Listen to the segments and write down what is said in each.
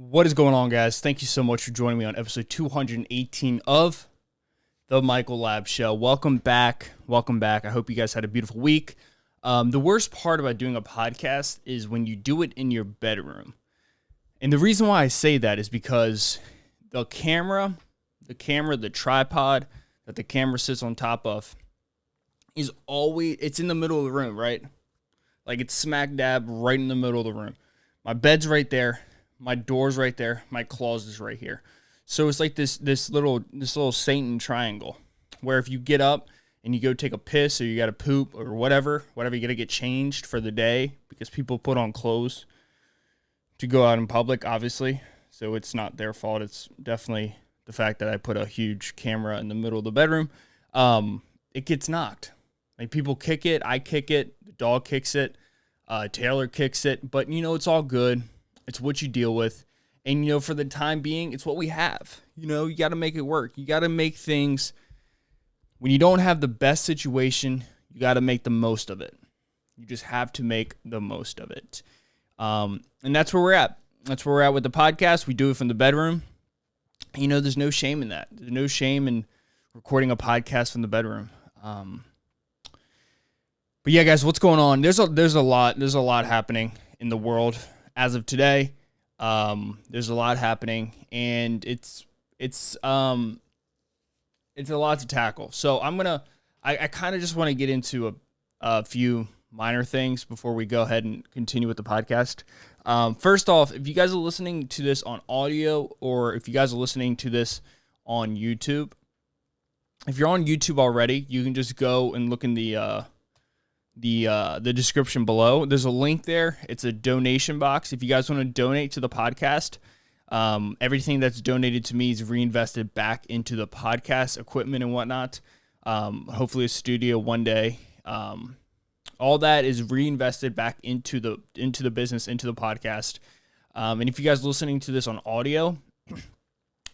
What is going on, guys? Thank you so much for joining me on episode 218 of the Michael Lab Show. Welcome back. Welcome back. I hope you guys had a beautiful week. The worst part about doing a podcast is when you do it in your bedroom. And the reason why I say that is because the tripod that the camera sits on top of is always, it's in the middle of the room, right? Like it's smack dab right in the middle of the room. My bed's right there. My door's right there. My closet's right here. So it's like this little Satan triangle where if you get up and you go take a piss or you got to poop or whatever you got to get changed for the day because people put on clothes to go out in public, obviously. So it's not their fault. It's definitely the fact that I put a huge camera in the middle of the bedroom. It gets knocked. Like people kick it. I kick it. The dog kicks it. Taylor kicks it. But, it's all good. It's what you deal with. And, for the time being, it's what we have. You got to make it work. You got to make things, when you don't have the best situation, you got to make the most of it. You just have to make the most of it. And that's where we're at. That's where we're at with the podcast. We do it from the bedroom. There's no shame in that. There's no shame in recording a podcast from the bedroom. But yeah, guys, what's going on? There's a lot happening in the world. As of today, there's a lot happening, and it's a lot to tackle. So I kind of just want to get into a few minor things before we go ahead and continue with the podcast. First off, if you guys are listening to this on audio or if you guys are listening to this on YouTube, if you're on YouTube already, you can just go and look in the description below. There's a link there. It's a donation box. If you guys want to donate to the podcast, everything that's donated to me is reinvested back into the podcast equipment and whatnot. Hopefully a studio one day. All that is reinvested back into the business, into the podcast. And if you guys are listening to this on audio,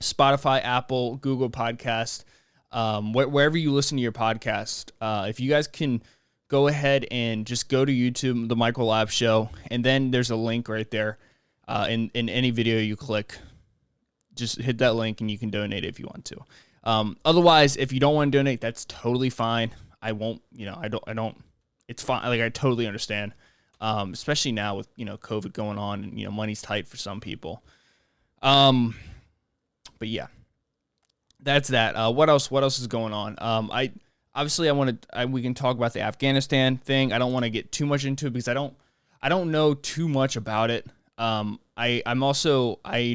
Spotify, Apple, Google Podcast, wherever you listen to your podcast, if you guys can go ahead and just go to YouTube, the Michael Lab Show, and then there's a link right there. In any video you click, just hit that link and you can donate if you want to. Otherwise, if you don't want to donate, that's totally fine. I won't, I don't, it's fine. Like, I totally understand. Especially now with, COVID going on and, money's tight for some people. But yeah, that's that. What else is going on? Obviously, we can talk about the Afghanistan thing. I don't want to get too much into it because I don't know too much about it. I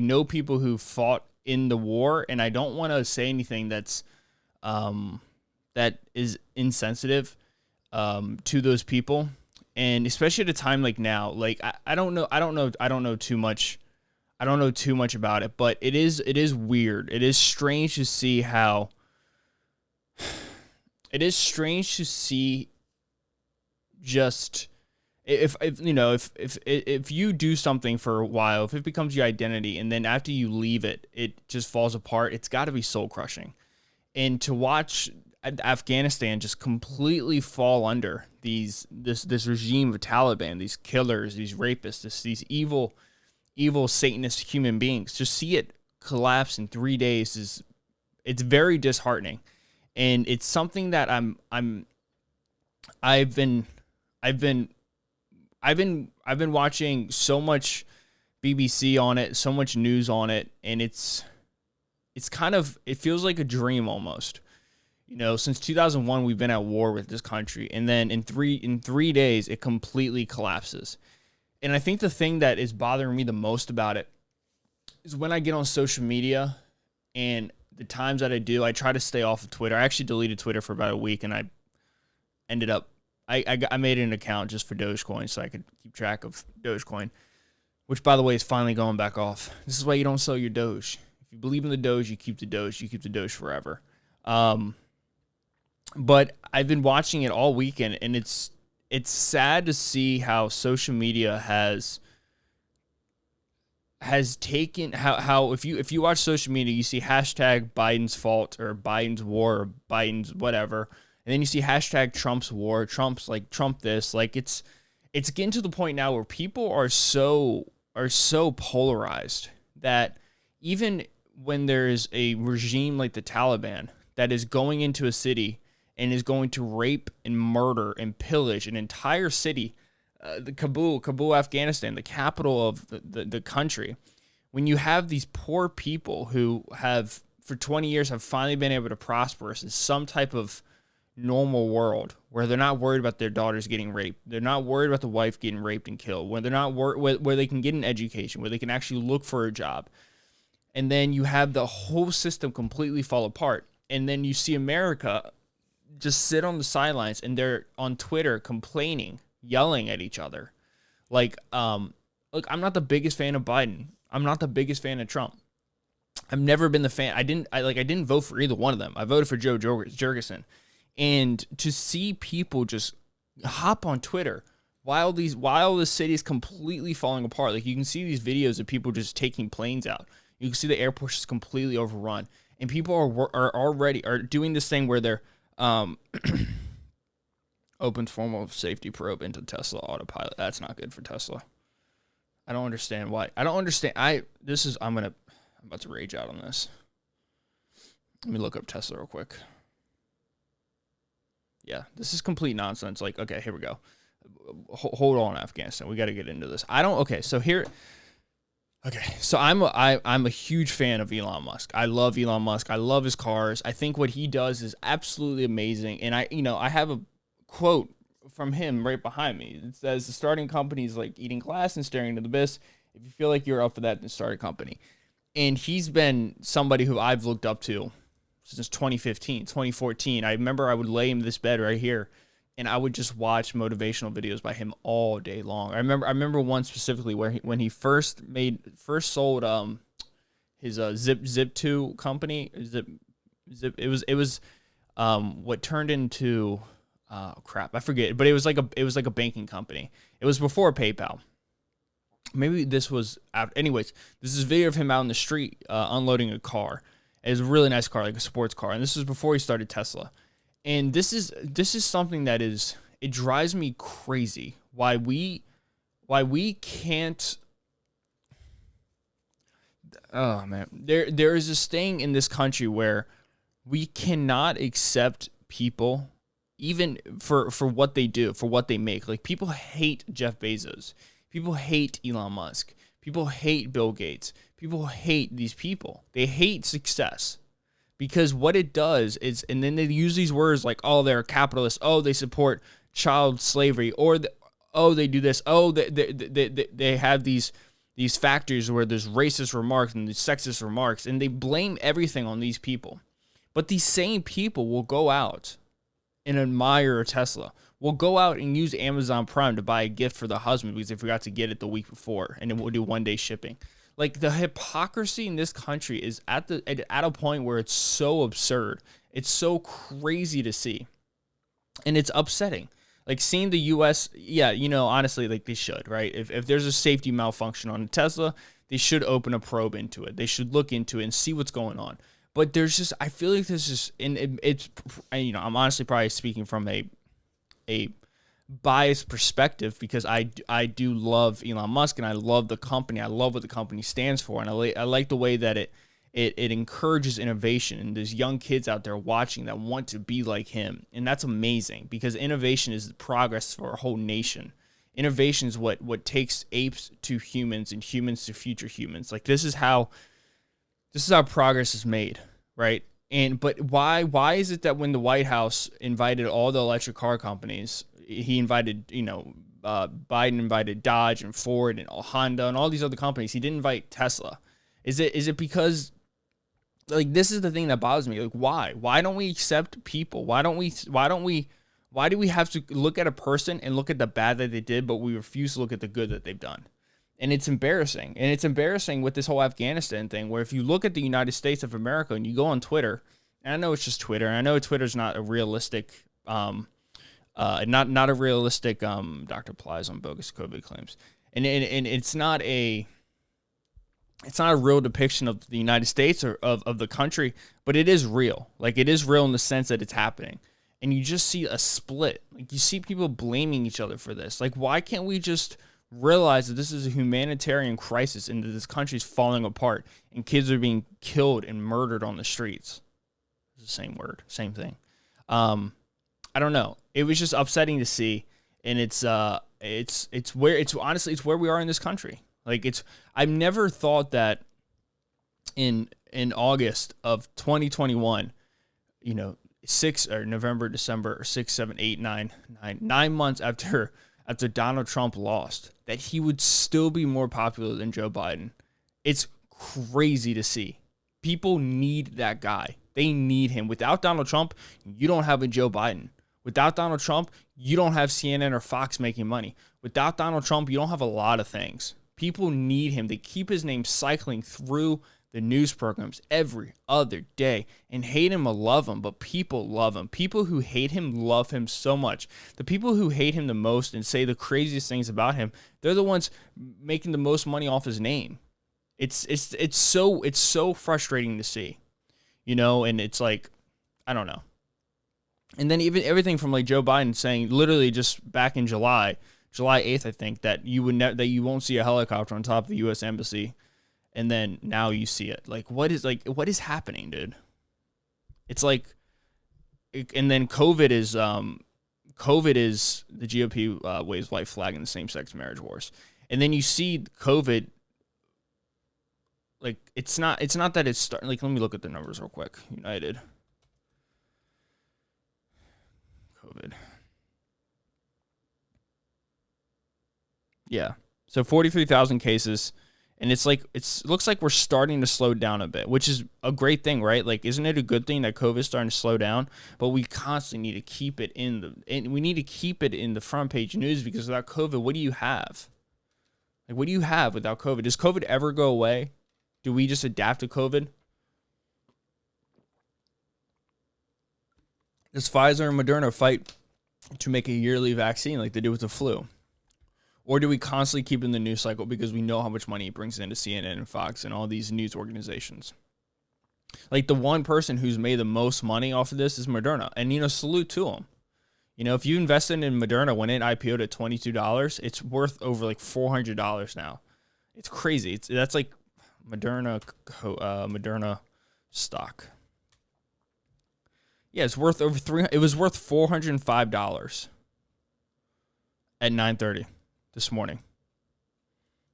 know people who fought in the war, and I don't want to say anything that is insensitive to those people, and especially at a time like now. Like I don't know too much. I don't know too much about it, but it is weird. It is strange to see how. It is strange to see just if you do something for a while, if it becomes your identity, and then after you leave it, it just falls apart. It's got to be soul crushing, and to watch Afghanistan just completely fall under this regime of Taliban, these killers, these rapists, these evil Satanist human beings, just see it collapse in 3 days it's very disheartening. And it's something that I've been watching so much BBC on it, so much news on it, and it feels like a dream almost. Since 2001 we've been at war with this country, and then in 3 days it completely collapses. And I think the thing that is bothering me the most about it is when I get on social media, and the times that I do, I try to stay off of Twitter. I actually deleted Twitter for about a week, and I ended up, I made an account just for Dogecoin so I could keep track of Dogecoin, which, by the way, is finally going back off. This is why you don't sell your Doge. If you believe in the Doge, you keep the Doge. You keep the Doge forever. But I've been watching it all weekend, and it's sad to see how social media has taken how if you watch social media, you see hashtag Biden's fault or Biden's war or Biden's whatever, and then you see hashtag Trump's war, Trump's like Trump this, like it's getting to the point now where people are so polarized that even when there is a regime like the Taliban that is going into a city and is going to rape and murder and pillage an entire city, the Kabul, Afghanistan, the capital of the country, when you have these poor people who have for 20 years have finally been able to prosper in some type of normal world where they're not worried about their daughters getting raped, they're not worried about the wife getting raped and killed, where they're not where they can get an education, where they can actually look for a job, and then you have the whole system completely fall apart, and then you see America just sit on the sidelines and they're on Twitter complaining, yelling at each other. Like, look, I'm not the biggest fan of Biden. I'm not the biggest fan of Trump. I've never been the fan. I didn't vote for either one of them. I voted for Joe Jurgensen. And to see people just hop on Twitter while the city is completely falling apart, like you can see these videos of people just taking planes out. You can see the airport is completely overrun, and people are already doing this thing where they're open formal safety probe into Tesla autopilot. That's not good for Tesla. I don't understand why. I don't understand. I'm about to rage out on this. Let me look up Tesla real quick. Yeah, this is complete nonsense. Like, okay, here we go. Hold on, Afghanistan. We got to get into this. So I'm a huge fan of Elon Musk. I love Elon Musk. I love his cars. I think what he does is absolutely amazing. And I have a quote from him right behind me. It says, "The starting company is like eating glass and staring into the abyss. If you feel like you're up for that, then start a company." And he's been somebody who I've looked up to since 2015, 2014. I remember I would lay in this bed right here, and I would just watch motivational videos by him all day long. I remember one specifically where when he first sold his Zip2 company. It was what turned into crap, I forget, but it was like a banking company. It was before PayPal. Maybe this was after. Anyways, this is a video of him out in the street unloading a car. It was a really nice car, like a sports car, and this was before he started Tesla. And this is something that it drives me crazy. Why we can't. Oh man, there is this thing in this country where we cannot accept people, even for what they do, for what they make. Like, people hate Jeff Bezos. People hate Elon Musk. People hate Bill Gates. People hate these people. They hate success because what it does is, and then they use these words like, oh, they're capitalists. Oh, they support child slavery, or they do this. Oh, they have these factories where there's racist remarks and these sexist remarks, and they blame everything on these people. But these same people will go out and admire a Tesla. We'll go out and use Amazon Prime to buy a gift for the husband because they forgot to get it the week before, and then we'll do one-day shipping. Like, the hypocrisy in this country is at a point where it's so absurd. It's so crazy to see, and it's upsetting. Like, seeing the U.S., yeah, honestly, like, they should, right? If there's a safety malfunction on a Tesla, they should open a probe into it. They should look into it and see what's going on. But I feel like there's just, and it's, I'm honestly probably speaking from a biased perspective because I do love Elon Musk and I love the company. I love what the company stands for, and I like the way that it encourages innovation, and there's young kids out there watching that want to be like him, and that's amazing because innovation is progress for a whole nation. Innovation is what takes apes to humans and humans to future humans. Like, this is how progress is made, right? But why is it that when the White House invited all the electric car companies, he invited, Biden invited Dodge and Ford and Honda and all these other companies, he didn't invite Tesla? Is it because, like, this is the thing that bothers me? Like, why don't we accept people? Why do we have to look at a person and look at the bad that they did, but we refuse to look at the good that they've done? And it's embarrassing. And it's embarrassing with this whole Afghanistan thing, where if you look at the United States of America and you go on Twitter, and I know it's just Twitter, and I know Twitter's not a realistic, not a realistic Dr. Plies on bogus COVID claims, and it's not a real depiction of the United States or of the country, but it is real. Like, it is real in the sense that it's happening, and you just see a split. Like, you see people blaming each other for this. Like, why can't we just realize that this is a humanitarian crisis and that this country's falling apart and kids are being killed and murdered on the streets. It's the same word, same thing. I don't know. It was just upsetting to see, and it's honestly where we are in this country. Like I've never thought that in August of 2021, November, December, or 6, 7, 8, 9 months after Donald Trump lost, that he would still be more popular than Joe Biden. It's crazy to see. People need that guy. They need him. Without Donald Trump, you don't have a Joe Biden. Without Donald Trump, you don't have CNN or Fox making money. Without Donald Trump, you don't have a lot of things. People need him. They keep his name cycling through the news programs every other day, and hate him or love him, but people love him. People who hate him love him so much. The people who hate him the most and say the craziest things about him, they're the ones making the most money off his name. It's so frustrating to see, and it's like, I don't know. And then even everything from like Joe Biden saying literally just back in July 8th, I think, that you won't see a helicopter on top of the U.S. Embassy. And then now you see it. What is happening, dude? It's like, and then COVID is the GOP waves white flag in the same-sex marriage wars. And then you see COVID, like, it's not that it's starting. Like, let me look at the numbers real quick. United. COVID. Yeah. So 43,000 cases. And it's like, looks like we're starting to slow down a bit, which is a great thing, right? Like, isn't it a good thing that COVID is starting to slow down? But we constantly need to keep it in the front page news, because without COVID, what do you have? Like, what do you have without COVID? Does COVID ever go away? Do we just adapt to COVID? Does Pfizer and Moderna fight to make a yearly vaccine like they did with the flu? Or do we constantly keep in the news cycle because we know how much money it brings into CNN and Fox and all these news organizations? Like, the one person who's made the most money off of this is Moderna. And, salute to them. If you invested in Moderna when it IPO'd at $22, it's worth over like $400 now. It's crazy. That's like Moderna stock. Yeah, it's worth over it was worth $405 at 9:30 this morning.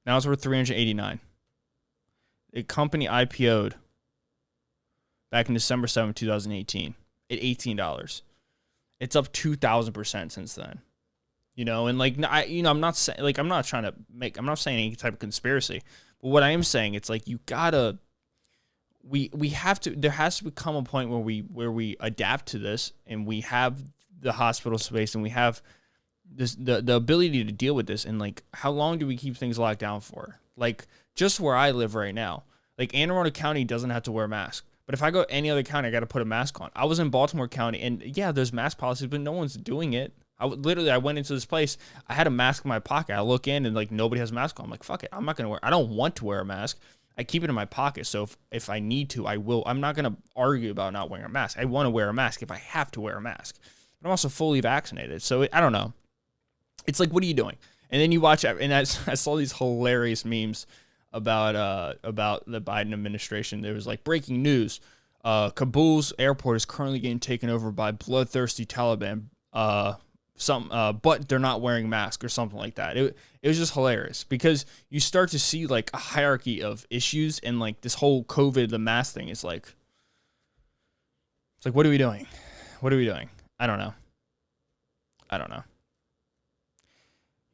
Now it's worth $389. The company IPO'd back in December 7th, 2018 at $18. It's up 2,000% since then. And like, I'm not saying, like, I'm not saying any type of conspiracy, but what I am saying, it's like, you gotta, we have to, there has to become a point where we adapt to this, and we have the hospital space, and we have this, the ability to deal with this. And like, how long do we keep things locked down for? Like, just where I live right now, like, Anne Arundel County doesn't have to wear a mask. But if I go any other county, I got to put a mask on. I was in Baltimore County, and yeah, there's mask policies, but no one's doing it. I went into this place. I had a mask in my pocket. I look in, and like, nobody has a mask on. I'm like, fuck it. I'm not gonna wear. I don't want to wear a mask. I keep it in my pocket. So if I need to, I will. I'm not gonna argue about not wearing a mask. I want to wear a mask if I have to wear a mask. But I'm also fully vaccinated, so I don't know. It's like, what are you doing? And then you watch, and I saw these hilarious memes about the Biden administration. There was like, breaking news: Kabul's airport is currently getting taken over by bloodthirsty Taliban. But they're not wearing masks or something like that. It was just hilarious, because you start to see like a hierarchy of issues, and like this whole COVID, the mask thing is like, it's like, what are we doing? What are we doing? I don't know.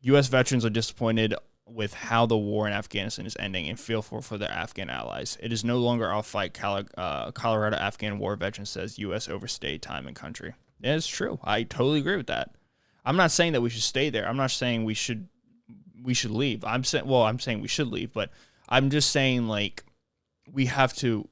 U.S. veterans are disappointed with how the war in Afghanistan is ending and feel for their Afghan allies. It is no longer our fight, Colorado Afghan war veteran says U.S. overstayed time and country. Yeah, it's true. I totally agree with that. I'm not saying that we should stay there. I'm not saying we should leave. I'm saying we should leave, but I'm just saying, like, we have to,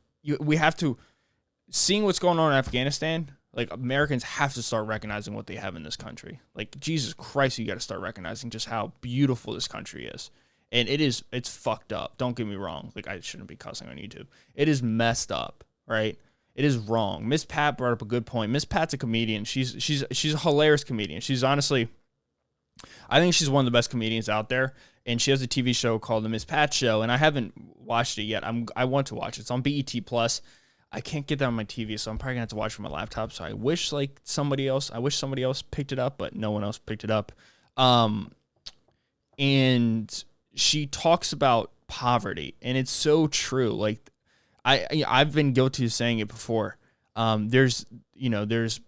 seeing what's going on in Afghanistan, like, Americans have to start recognizing what they have in this country. Like, Jesus Christ, you got to start recognizing just how beautiful this country is. And it's fucked up. Don't get me wrong. Like, I shouldn't be cussing on YouTube. It is messed up, right? It is wrong. Miss Pat brought up a good point. Miss Pat's a comedian. She's a hilarious comedian. She's honestly, I think she's one of the best comedians out there. and she has a TV show called The Miss Pat Show, and I haven't watched it yet. I want to watch it. It's on BET Plus. I can't get that on my TV, so I'm probably gonna have to watch it from my laptop. So I wish somebody else picked it up, but no one else picked it up. And she talks about poverty, and it's so true. Like I've been guilty of saying it before. There's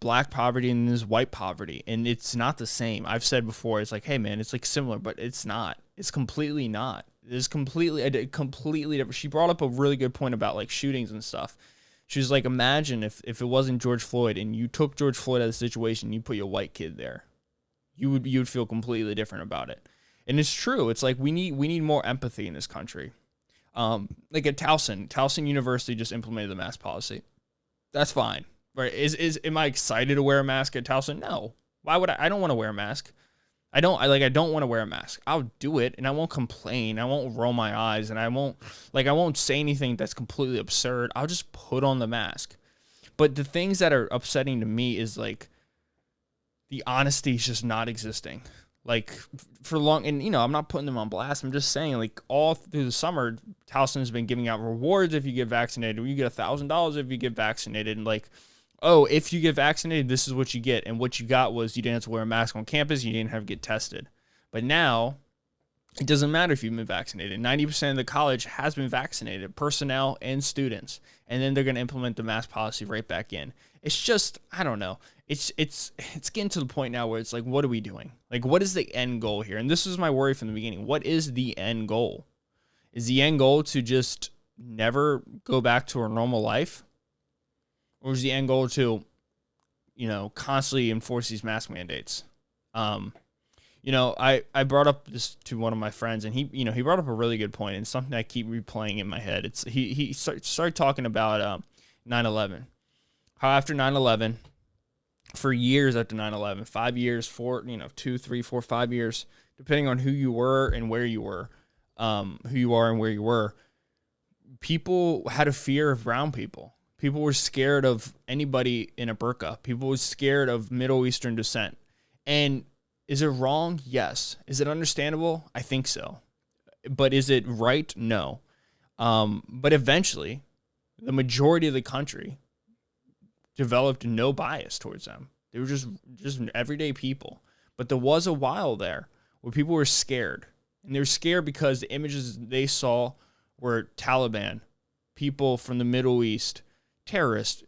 black poverty and there's white poverty, and it's not the same. I've said before, it's like, hey man, it's like similar, but it's not. It's completely not. It's completely different. She brought up a really good point about like shootings and stuff. She was like, imagine if it wasn't George Floyd and you took George Floyd out of the situation, you put your white kid there, you would feel completely different about it. And it's true. It's like we need more empathy in this country. Like at Towson University just implemented the mask policy. That's fine, right? Am I excited to wear a mask at Towson? No. Why would I don't want to wear a mask. I don't want to wear a mask. I'll do it and I won't complain. I won't roll my eyes and I won't say anything that's completely absurd. I'll just put on the mask. But the things that are upsetting to me is like the honesty is just not existing. Like for long, and I'm not putting them on blast. I'm just saying, like all through the summer, Towson has been giving out rewards if you get vaccinated. Or you get $1,000 if you get vaccinated, and like, oh, if you get vaccinated, this is what you get. And what you got was you didn't have to wear a mask on campus. You didn't have to get tested. But now it doesn't matter if you've been vaccinated. 90% of the college has been vaccinated, personnel and students. And then they're going to implement the mask policy right back in. It's just, I don't know. It's getting to the point now where it's like, what are we doing? Like, what is the end goal here? And this was my worry from the beginning. What is the end goal? Is the end goal to just never go back to our normal life? Or is the end goal to, constantly enforce these mask mandates? I brought up this to one of my friends, and he brought up a really good point, and something I keep replaying in my head. It's he started talking about 9/11. How after 9/11, for years after 9/11, 5 years, 2, 3, 4, 5 years, depending on who you were and where you were, who you are and where you were, people had a fear of brown people. People were scared of anybody in a burqa. People were scared of Middle Eastern descent. And is it wrong? Yes. Is it understandable? I think so. But is it right? No. But eventually, the majority of the country developed no bias towards them. They were just everyday people. But there was a while there where people were scared. And they were scared because the images they saw were Taliban, people from the Middle East, terrorists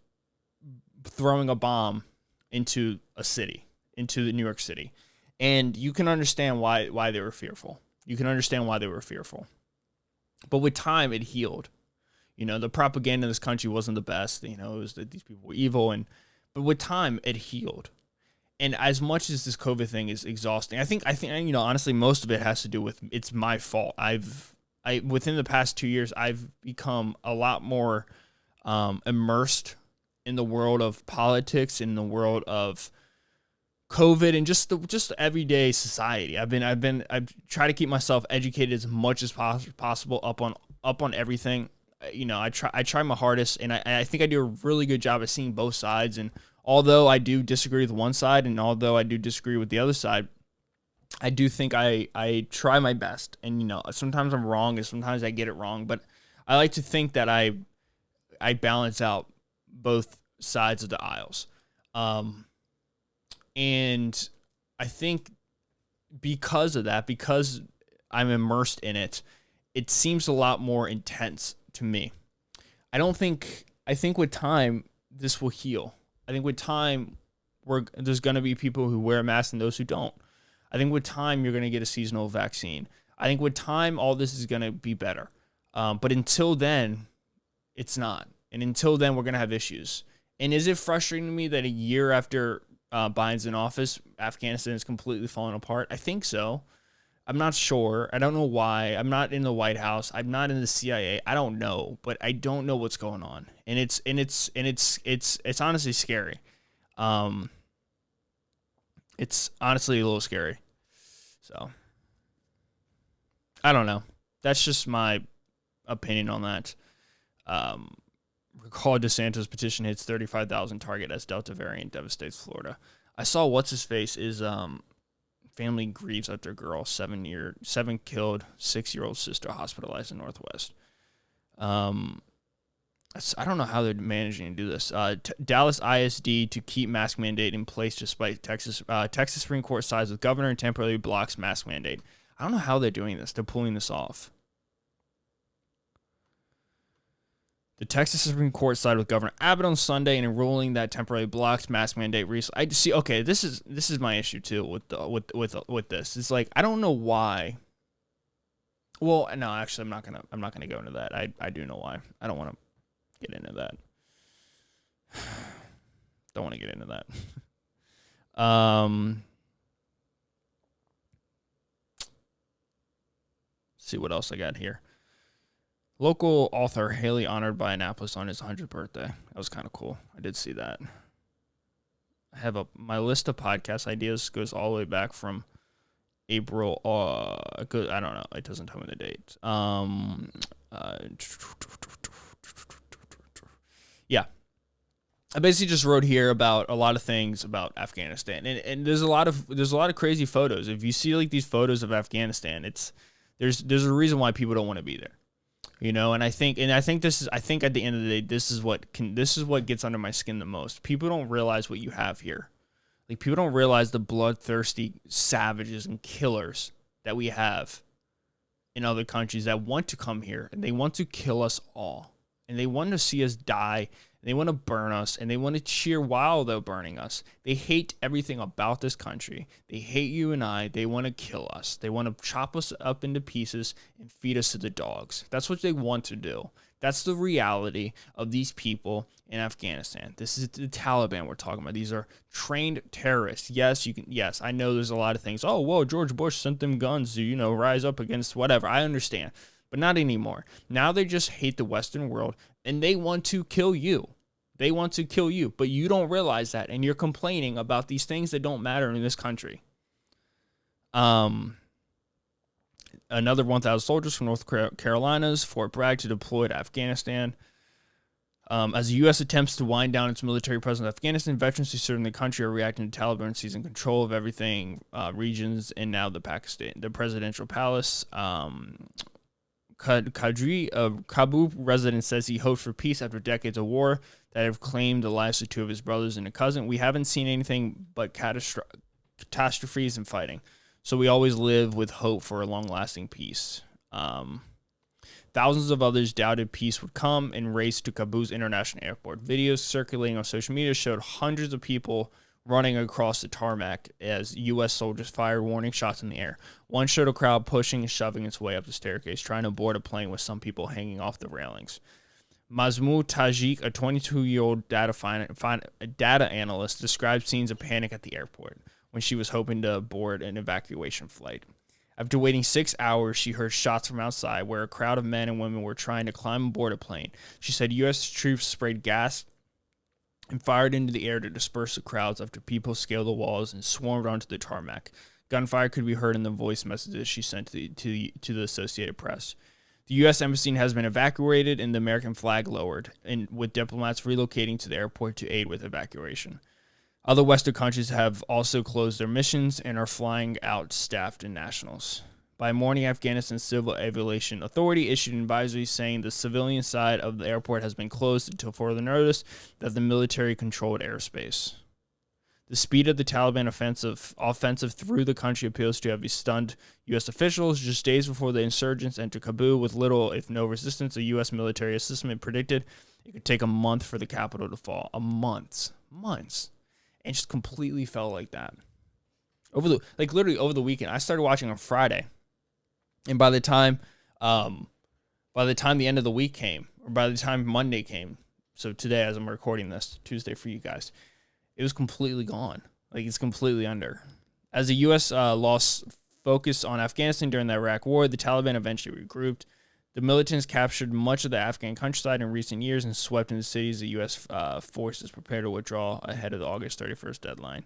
throwing a bomb into a city, into New York City. And you can understand why they were fearful. You can understand why they were fearful. But with time, it healed. The propaganda in this country wasn't the best. It was that these people were evil. But with time, it healed. And as much as this COVID thing is exhausting, I think honestly, most of it has to do with it's my fault. Within the past 2 years, I've become a lot more immersed in the world of politics, in the world of COVID, and just everyday society. I've tried to keep myself educated as much as possible up on everything. I try my hardest, and I think I do a really good job of seeing both sides. And although I do disagree with one side, and although I do disagree with the other side, I do think I try my best. And sometimes I'm wrong, and sometimes I get it wrong. But I like to think that I balance out both sides of the aisles. And I think because of that, because I'm immersed in it, it seems a lot more intense to me. I think with time, this will heal. I think with time, there's going to be people who wear masks and those who don't. I think with time, you're going to get a seasonal vaccine. I think with time, all this is going to be better. But until then, it's not. And until then, we're going to have issues. And is it frustrating to me that a year after Biden's in office, Afghanistan is completely falling apart? I think so. I'm not sure. I don't know why. I'm not in the White House. I'm not in the CIA. I don't know, but I don't know what's going on, and it's honestly scary. It's honestly a little scary. So I don't know. That's just my opinion on that. Recall DeSantis petition hits 35,000 target as Delta variant devastates Florida. I saw what's his face is Family grieves after girl, 7 killed, 6-year-old sister hospitalized in Northwest. I don't know how they're managing to do this. Dallas ISD to keep mask mandate in place despite Texas Supreme Court sides with governor and temporarily blocks mask mandate. I don't know how they're doing this. They're pulling this off. The Texas Supreme Court sided with Governor Abbott on Sunday in a ruling that temporarily blocks mask mandate recently. I see. Okay, this is my issue too with this. It's like I don't know why. Well, no, actually, I'm not gonna go into that. I do know why. I don't want to get into that. Don't want to get into that. See what else I got here. Local author Haley honored by Annapolis on his 100th birthday. That was kind of cool. I did see that. I have my list of podcast ideas goes all the way back from April. I don't know. It doesn't tell me the date. Yeah. I basically just wrote here about a lot of things about Afghanistan, and there's a lot of crazy photos. If you see like these photos of Afghanistan, there's a reason why people don't want to be there. You know, and I think at the end of the day, this is what gets under my skin the most. People don't realize what you have here. Like, people don't realize the bloodthirsty savages and killers that we have in other countries that want to come here and they want to kill us all. And they want to see us die. And they want to burn us. And they want to cheer while they're burning us. They hate everything about this country. They hate you and I. They want to kill us. They want to chop us up into pieces and feed us to the dogs. That's what they want to do. That's the reality of these people in Afghanistan. This is the Taliban we're talking about. These are trained terrorists. Yes, I know there's a lot of things. Oh, whoa, George Bush sent them guns to, rise up against whatever. I understand. But not anymore. Now they just hate the Western world, and they want to kill you. They want to kill you, but you don't realize that, and you're complaining about these things that don't matter in this country. Another 1,000 soldiers from North Carolina's Fort Bragg to deploy to Afghanistan. As the U.S. attempts to wind down its military presence in Afghanistan, veterans who serve in the country are reacting to Taliban seizing control of everything, regions, and now the presidential palace. Kadri, a Kabul resident, says he hopes for peace after decades of war that have claimed the lives of 2 of his brothers and a cousin. We haven't seen anything but catastrophes and fighting, so we always live with hope for a long-lasting peace. Thousands of others doubted peace would come and raced to Kabul's international airport. Videos circulating on social media showed hundreds of people running across the tarmac as U.S. soldiers fired warning shots in the air. One showed a crowd pushing and shoving its way up the staircase, trying to board a plane with some people hanging off the railings. Mazmou Tajik, a 22-year-old data analyst, described scenes of panic at the airport when she was hoping to board an evacuation flight. After waiting 6 hours, she heard shots from outside where a crowd of men and women were trying to climb aboard a plane. She said U.S. troops sprayed gas and fired into the air to disperse the crowds after people scaled the walls and swarmed onto the tarmac. Gunfire could be heard in the voice messages she sent to the Associated Press. The U.S. embassy has been evacuated and the American flag lowered, and with diplomats relocating to the airport to aid with evacuation. Other Western countries have also closed their missions and are flying out staffed and nationals. By morning, Afghanistan's Civil Aviation Authority issued an advisory saying the civilian side of the airport has been closed until further notice that the military controlled airspace. The speed of the Taliban offensive through the country appears to have stunned U.S. officials. Just days before the insurgents entered Kabul with little, if no resistance, a U.S. military assessment predicted it could take a month for the capital to fall. Months. And just completely fell like that. Literally over the weekend. I started watching on Friday. And by the time the end of the week came, or by the time Monday came, so today as I'm recording this, Tuesday for you guys, it was completely gone. Like, it's completely under. As the U.S. lost focus on Afghanistan during the Iraq War, the Taliban eventually regrouped. The militants captured much of the Afghan countryside in recent years and swept into cities. The U.S. Forces prepared to withdraw ahead of the August 31st deadline.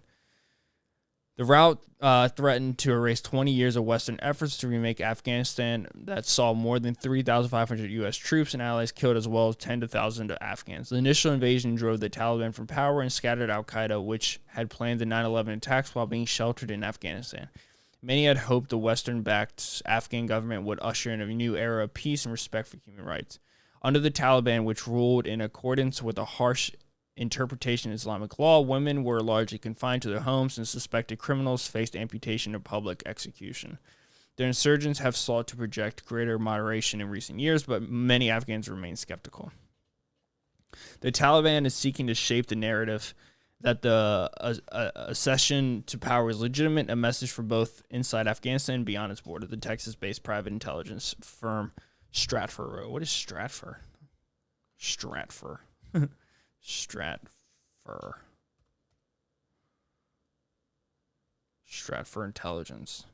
The rout threatened to erase 20 years of Western efforts to remake Afghanistan that saw more than 3,500 U.S. troops and allies killed, as well as tens of thousands of Afghans. The initial invasion drove the Taliban from power and scattered al-Qaeda, which had planned the 9/11 attacks while being sheltered in Afghanistan. Many had hoped the Western-backed Afghan government would usher in a new era of peace and respect for human rights. Under the Taliban, which ruled in accordance with a harsh interpretation of Islamic law, women were largely confined to their homes, and suspected criminals faced amputation or public execution. The insurgents have sought to project greater moderation in recent years, but many Afghans remain skeptical. The Taliban is seeking to shape the narrative that the accession to power is legitimate, a message for both inside Afghanistan and beyond its border. The Texas-based private intelligence firm Stratfor wrote. What is Stratfor? Stratfor. Stratfor Intelligence.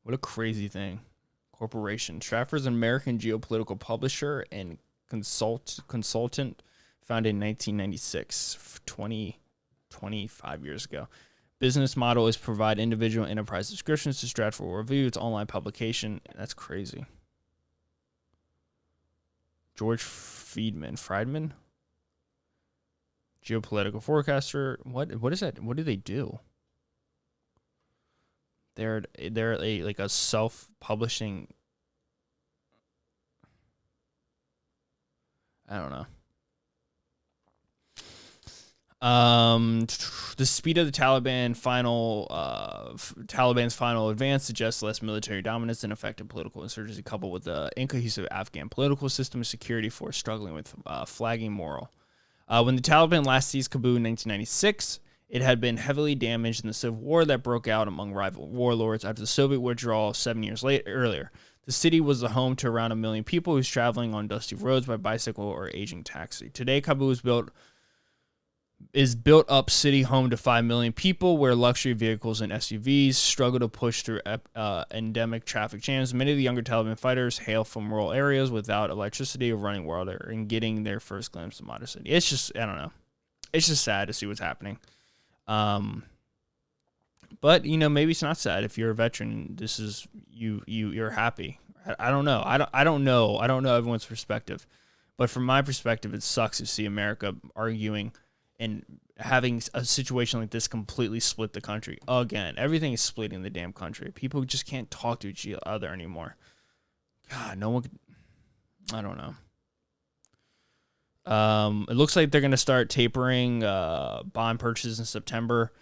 What a crazy thing. Corporation. Stratfor is an American geopolitical publisher and consultant founded in 1996, 25 years ago. Business model is provide individual enterprise subscriptions to Stratfor Review, its online publication. That's crazy. George Friedman? Geopolitical forecaster. What is that? What do they do? They're a self-publishing. I don't know. The speed of the Taliban's final advance suggests less military dominance and effective political insurgency, coupled with the incohesive Afghan political system and security force struggling with flagging moral. When the Taliban last seized Kabul in 1996, it had been heavily damaged in the civil war that broke out among rival warlords after the Soviet withdrawal 7 years earlier. The city was the home to around 1 million people who was traveling on dusty roads by bicycle or aging taxi. Today, Kabul is built up city home to 5 million people, where luxury vehicles and SUVs struggle to push through endemic traffic jams. Many of the younger Taliban fighters hail from rural areas without electricity or running water and getting their first glimpse of modern city. It's just, I don't know. It's just sad to see what's happening. But maybe it's not sad. If you're a veteran, this is you're happy. I don't know. I don't know everyone's perspective, but from my perspective, it sucks to see America arguing and having a situation like this completely split the country again. Everything is splitting the damn country. People just can't talk to each other anymore. God, no one. I don't know. It looks like they're going to start tapering bond purchases in September,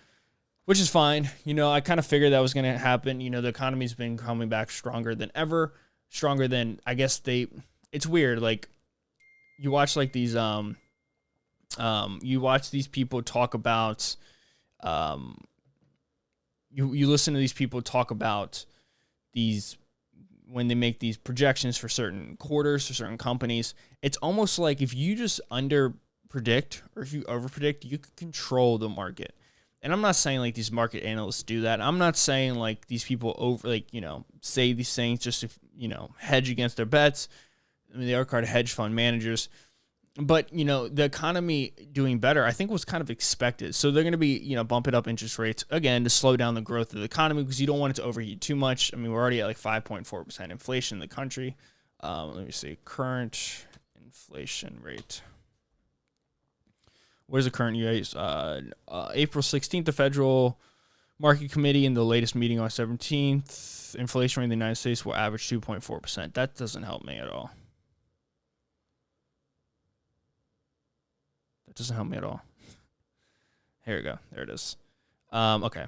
which is fine. I kind of figured that was going to happen. The economy's been coming back stronger than ever, stronger than, I guess it's weird. Like, you watch like these, you watch these people talk about, you listen to these people talk about these, when they make these projections for certain quarters, for certain companies. It's almost like if you just under predict or if you over predict, you can control the market. And I'm not saying like these market analysts do that. I'm not saying like these people say these things just to, hedge against their bets. I mean, they are called hedge fund managers. But, the economy doing better, I think, was kind of expected. So they're going to be, bumping up interest rates, again, to slow down the growth of the economy because you don't want it to overheat too much. I mean, we're already at like 5.4% inflation in the country. Let me see. Current inflation rate. Where's the current US? April 16th, the Federal Market Committee in the latest meeting on 17th, inflation rate in the United States will average 2.4%. That doesn't help me at all. Doesn't help me at all. Here we go. There it is. Okay.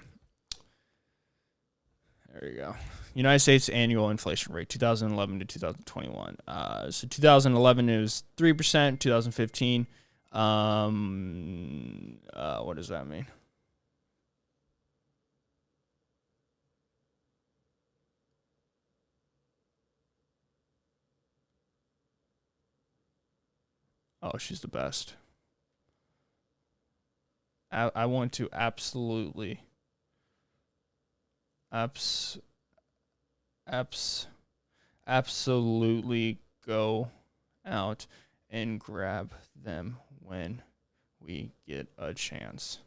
There you go. United States annual inflation rate, 2011 to 2021. So 2011 it was 3%. 2015. What does that mean? Oh, she's the best. I want to absolutely absolutely go out and grab them when we get a chance.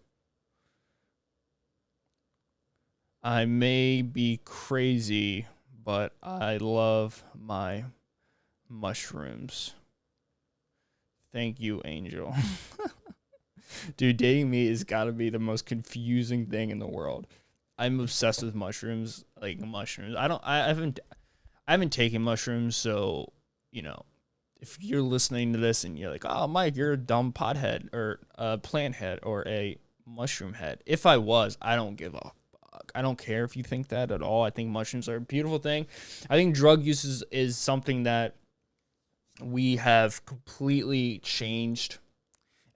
I may be crazy, but I love my mushrooms. Thank you, Angel. Dude, dating me has got to be the most confusing thing in the world. I'm obsessed with mushrooms, like mushrooms. I haven't taken mushrooms, so, you know, if you're listening to this and you're like, oh, Mike, you're a dumb pothead or a plant head or a mushroom head. If I was, I don't give a fuck. I don't care if you think that at all. I think mushrooms are a beautiful thing. I think drug use is something that we have completely changed.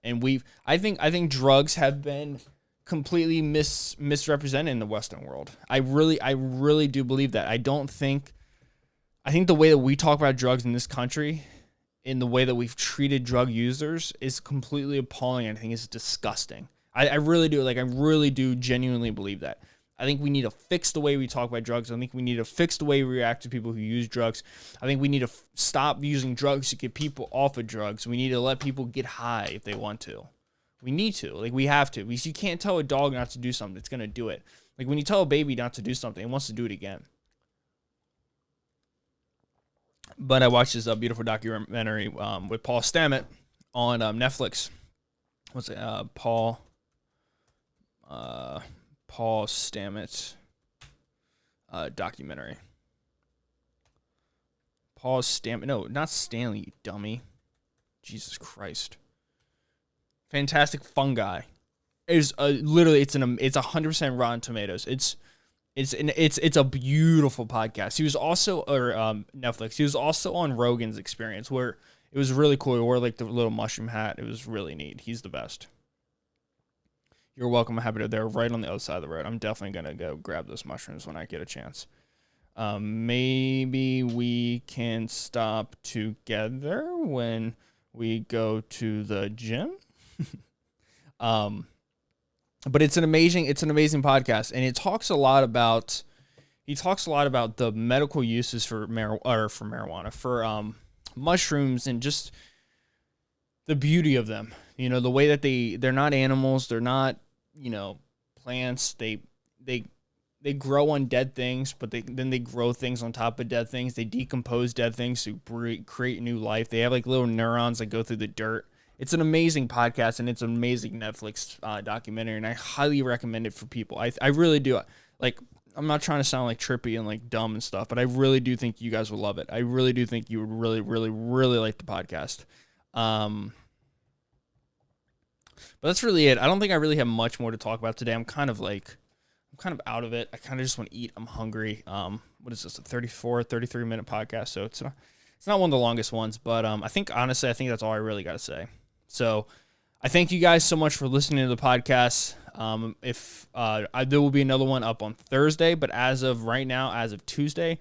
And I think drugs have been completely misrepresented in the Western world. I really do believe that. I think the way that we talk about drugs in this country, in the way that we've treated drug users, is completely appalling. I think it's disgusting. I really do. Like, I really do genuinely believe that. I think we need to fix the way we talk about drugs. I think we need to fix the way we react to people who use drugs. I think we need to stop using drugs to get people off of drugs. We need to let people get high if they want to. We need to. Like, we have to. Because you can't tell a dog not to do something. It's going to do it. Like, when you tell a baby not to do something, it wants to do it again. But I watched this beautiful documentary with Paul Stamets on Netflix. What's it? Paul Stamets documentary. Paul Stamets. No, not Stanley, you dummy. Jesus Christ. Fantastic Fungi. It's literally it's 100% Rotten Tomatoes. It's a beautiful podcast. He was also Netflix. He was also on Rogan's Experience, where it was really cool. He wore like the little mushroom hat. It was really neat. He's the best. You're welcome. I'm happy to. They're right on the other side of the road. I'm definitely gonna go grab those mushrooms when I get a chance. Maybe we can stop together when we go to the gym. But it's an amazing podcast, and it talks a lot about the medical uses for marijuana, for mushrooms, and just the beauty of them. You know, the way that they're not animals, they're not, you know, plants. They grow on dead things, but then they grow things on top of dead things. They decompose dead things to create new life. They have like little neurons that go through the dirt. It's an amazing podcast, and it's an amazing Netflix documentary, and I highly recommend it for people. I really do. Like, I'm not trying to sound like trippy and like dumb and stuff, but I really do think you guys will love it. I really do think you would really, really, really like the podcast. But that's really it. I don't think I really have much more to talk about today. I'm kind of out of it. I kind of just want to eat. I'm hungry. What is this? A 33-minute podcast. So it's not one of the longest ones, but I think that's all I really got to say. So I thank you guys so much for listening to the podcast. There will be another one up on Thursday, but as of right now, as of Tuesday,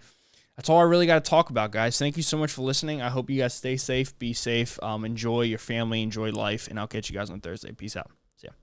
that's all I really got to talk about, guys. Thank you so much for listening. I hope you guys stay safe, be safe, enjoy your family, enjoy life, and I'll catch you guys on Thursday. Peace out. See ya.